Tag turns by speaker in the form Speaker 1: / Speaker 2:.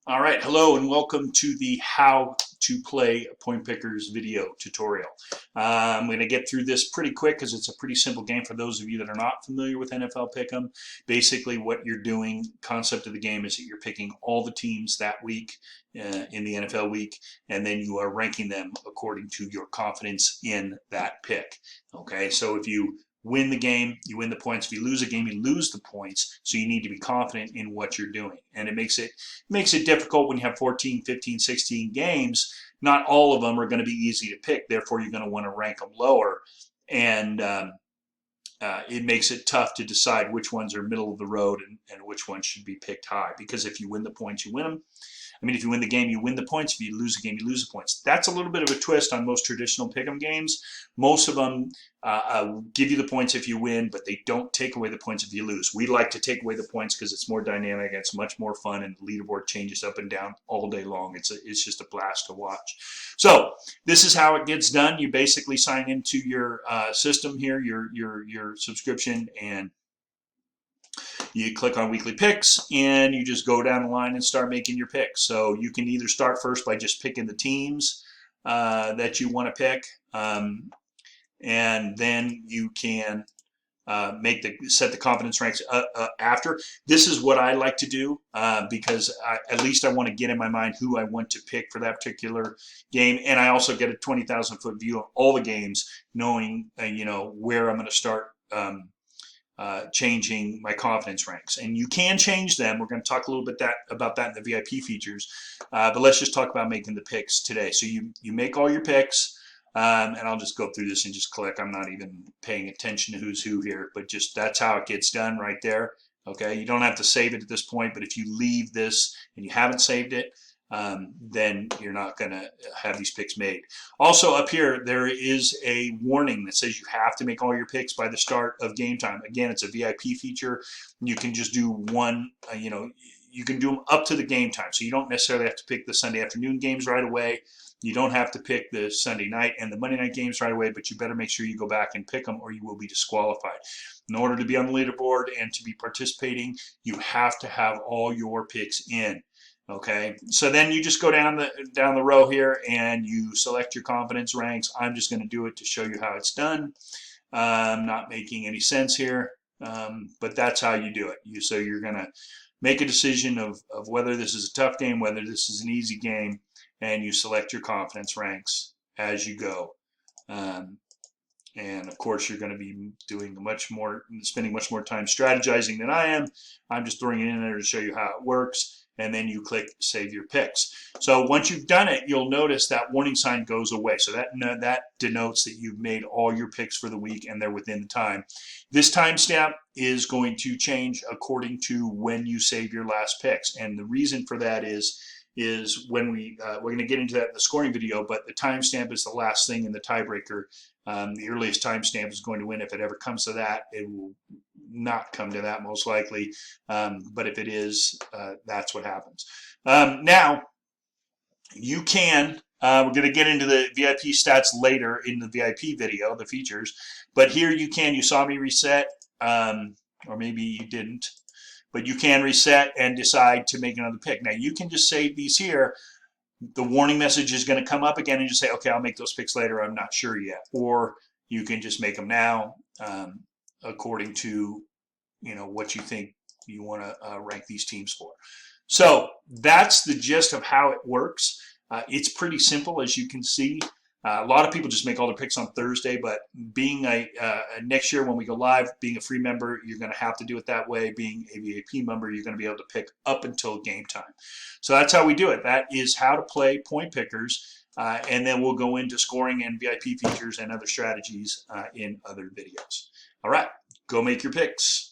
Speaker 1: All right, hello and welcome to the How to Play Point Pickers video tutorial. I'm going to get through this pretty quick because it's a pretty simple game for those of you that are not familiar with NFL Pick'em. Basically what you're doing, concept of the game is that you're picking all the teams that week in the NFL week, and then you are ranking them according to your confidence in that pick. Okay, so if you win the game, you win the points. If you lose a game, you lose the points. So you need to be confident in what you're doing. And it makes it difficult when you have 14, 15, 16 games. Not all of them are going to be easy to pick. Therefore, you're going to want to rank them lower. And it makes it tough to decide which ones are middle of the road and which ones should be picked high. Because if you win the points, you win them. If you win the game, you win the points. If you lose the game, you lose the points. That's a little bit of a twist on most traditional pick'em games. Most of them give you the points if you win, but they don't take away the points if you lose. We like to take away the points because it's more dynamic, it's much more fun, and the leaderboard changes up and down all day long. It's just a blast to watch. So this is how it gets done. You basically sign into your system here, your subscription, and you click on weekly picks and you just go down the line and start making your picks. So you can either start first by just picking the teams that you want to pick, and then you can set the confidence ranks after. This is what I like to do because at least I want to get in my mind who I want to pick for that particular game, and I also get a 20,000 foot view of all the games, knowing where I'm going to start changing my confidence ranks. And you can change them. We're going to talk a little bit about that in the VIP features, but let's just talk about making the picks today. So you make all your picks, and I'll just go through this and just click. I'm not even paying attention to who's who here, but just that's how it gets done right there. Okay, you don't have to save it at this point, but if you leave this and you haven't saved it, then you're not going to have these picks made. Also up here, there is a warning that says you have to make all your picks by the start of game time. Again, it's a VIP feature. You can just do one, you can do them up to the game time. So you don't necessarily have to pick the Sunday afternoon games right away. You don't have to pick the Sunday night and the Monday night games right away, but you better make sure you go back and pick them or you will be disqualified. In order to be on the leaderboard and to be participating, you have to have all your picks in. Okay, so then you just go down the row here and you select your confidence ranks. I'm just going to do it to show you how it's done. I'm not making any sense here, but that's how you do it. So you're going to make a decision of whether this is a tough game, whether this is an easy game, and you select your confidence ranks as you go. And of course, you're going to be spending much more time strategizing than I am. I'm just throwing it in there to show you how it works. And then you click Save Your Picks. So once you've done it, you'll notice that warning sign goes away. So that denotes that you've made all your picks for the week and they're within the time. This timestamp is going to change according to when you save your last picks. And the reason for that is when we're going to get into that in the scoring video, but the timestamp is the last thing in the tiebreaker. The earliest timestamp is going to win. If it ever comes to that, it will not come to that most likely, but if it is, that's what happens. Now you can we're going to get into the VIP stats later in the VIP video, the features, but here you saw me reset, or maybe you didn't, but you can reset and decide to make another pick. Now you can just save these here. The warning message is going to come up again and just say, okay, I'll make those picks later, I'm not sure yet. Or you can just make them now, according to what you think you want to rank these teams for. So that's the gist of how it works. It's pretty simple, as you can see. A lot of people just make all their picks on Thursday, but being next year when we go live, being a free member, you're going to have to do it that way. Being a VIP member, you're going to be able to pick up until game time. So that's how we do it. That is how to play Point Pickers. And then we'll go into scoring and VIP features and other strategies in other videos. All right, go make your picks.